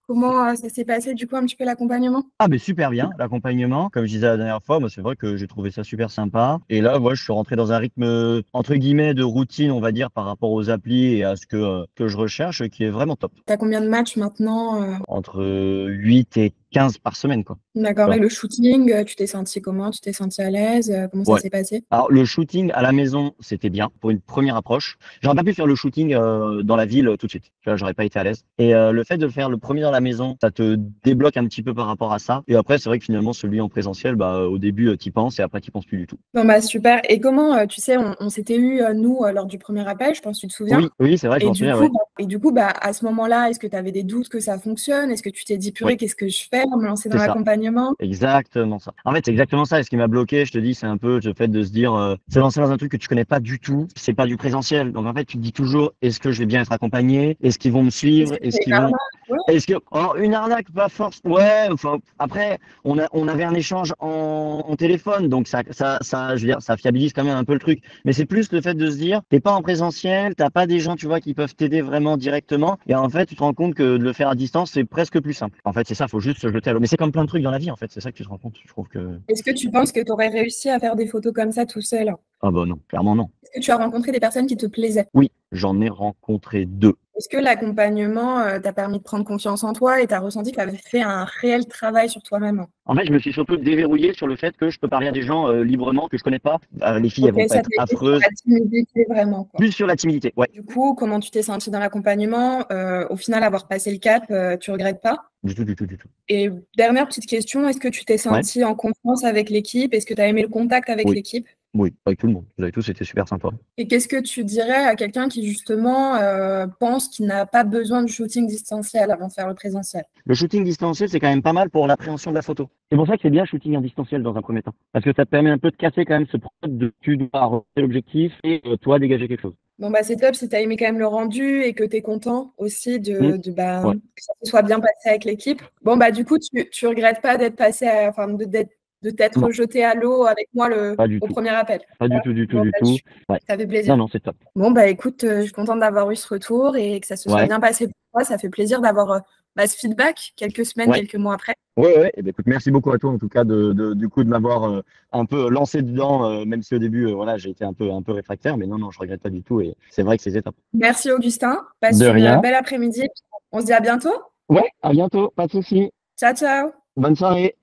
Comment ça s'est passé du coup un petit peu l'accompagnement? Ah, mais super bien, l'accompagnement. Comme je disais la dernière fois, moi, c'est vrai que j'ai trouvé ça super sympa. Et là, moi, je suis rentré dans un rythme, entre guillemets, de routine, on va dire, par rapport aux applis et à ce que je recherche, qui est vraiment top. T'as combien de matchs maintenant? Entre 8 et 15 par semaine, quoi. Tu D'accord. vois. Et le shooting, tu t'es senti comment? Tu t'es senti à l'aise? Comment ça Ouais. s'est passé? Alors, le shooting à la maison, c'était bien pour une première approche. J'aurais pas pu faire le shooting dans la ville tout de suite. Tu vois, j'aurais pas été à l'aise. Et le fait de faire le premier dans la maison, ça te débloque un petit peu par rapport à ça. Et après, c'est vrai que finalement, celui en présentiel, bah, au début, t'y penses et après, t'y penses plus du tout. Bon bah super. Et comment, tu sais, on s'était eu nous lors du premier appel, je pense que tu te souviens. Oui, oui, c'est vrai, je Et m'en du souviens, coup, ouais. à ce moment-là, est-ce que tu avais des doutes que ça fonctionne? Est-ce que tu t'es dit, Oui, purée, qu'est-ce que je fais? Me lancer dans c'est ça. l'accompagnement? Exactement ça. En fait, c'est exactement ça. Et ce qui m'a bloqué, je te dis, c'est un peu le fait de se dire, se lancer dans un truc que tu connais pas du tout. C'est pas du présentiel. Donc, en fait, tu te dis toujours, est-ce que je vais bien être accompagné? Est-ce qu'ils vont me Est-ce suivre? que Est-ce c'est qu'ils une vont, arnaque? Ouais. est-ce que, alors, une arnaque, pas force. Ouais, enfin, après, on avait un échange en téléphone. Donc, je veux dire, ça fiabilise quand même un peu le truc. Mais c'est plus le fait de se dire, t'es pas en présentiel, t'as pas des gens, tu vois, qui peuvent t'aider vraiment directement. Et en fait, tu te rends compte que de le faire à distance, c'est presque plus simple. En fait, c'est ça, faut juste se jeter à l'eau. Mais c'est comme plein de trucs dans la vie, en fait. C'est ça que tu te rends compte. Je trouve que, Est-ce que tu penses que tu aurais réussi à faire des photos comme ça tout seul? ah bah non, clairement non. Est-ce que tu as rencontré des personnes qui te plaisaient? Oui, j'en ai rencontré deux. Est-ce que l'accompagnement t'a permis de prendre confiance en toi et t'as ressenti que tu avais fait un réel travail sur toi-même? En fait, je me suis surtout déverrouillé sur le fait que je peux parler à des gens librement que je connais pas. Les filles, elles Ok, vont pas ça être t'a aidé sur affreuses. la timidité vraiment, quoi. Plus sur la timidité, ouais. Du coup, comment tu t'es senti dans l'accompagnement? Au final, avoir passé le cap, tu regrettes pas? Du tout, du tout, du tout. Et dernière petite question, est-ce que tu t'es Ouais. senti en confiance avec l'équipe? Est-ce que tu as aimé le contact avec Oui, l'équipe? oui, avec tout le monde. Vous avez tous, c'était super sympa. Et qu'est-ce que tu dirais à quelqu'un qui justement pense qu'il n'a pas besoin de shooting distanciel avant de faire le présentiel? Le shooting distanciel, c'est quand même pas mal pour l'appréhension de la photo. C'est pour ça que c'est bien shooting en distanciel dans un premier temps. Parce que ça te permet un peu de casser quand même ce problème de tu dois arrêter l'objectif et toi dégager quelque chose. Bon, bah, c'est top si tu as aimé quand même le rendu et que tu es content aussi Hmm. bah, Ouais. que ça se soit bien passé avec l'équipe. Bon, bah, du coup, tu regrettes pas d'être passé enfin, de t'être Non, jeté à l'eau avec moi pas du au tout. premier appel. Pas du tout, du tout, Bon, du bah, tout. Ouais. ça fait plaisir. Non, non, c'est top. Bon, bah, écoute, je suis contente d'avoir eu ce retour et que ça se soit Ouais. bien passé pour toi. Ça fait plaisir d'avoir bah, ce feedback quelques semaines, Ouais. quelques mois après. Ouais, ouais. Eh ben, écoute, merci beaucoup à toi en tout cas du coup de m'avoir un peu lancé dedans, même si au début, voilà, j'ai été un peu réfractaire, mais non, non, je regrette pas du tout et c'est vrai que c'est top. Merci, Augustin. Passe De une rien. belle après-midi. On se dit à bientôt. Ouais, à bientôt, pas de souci. Ciao, ciao. Bonne soirée.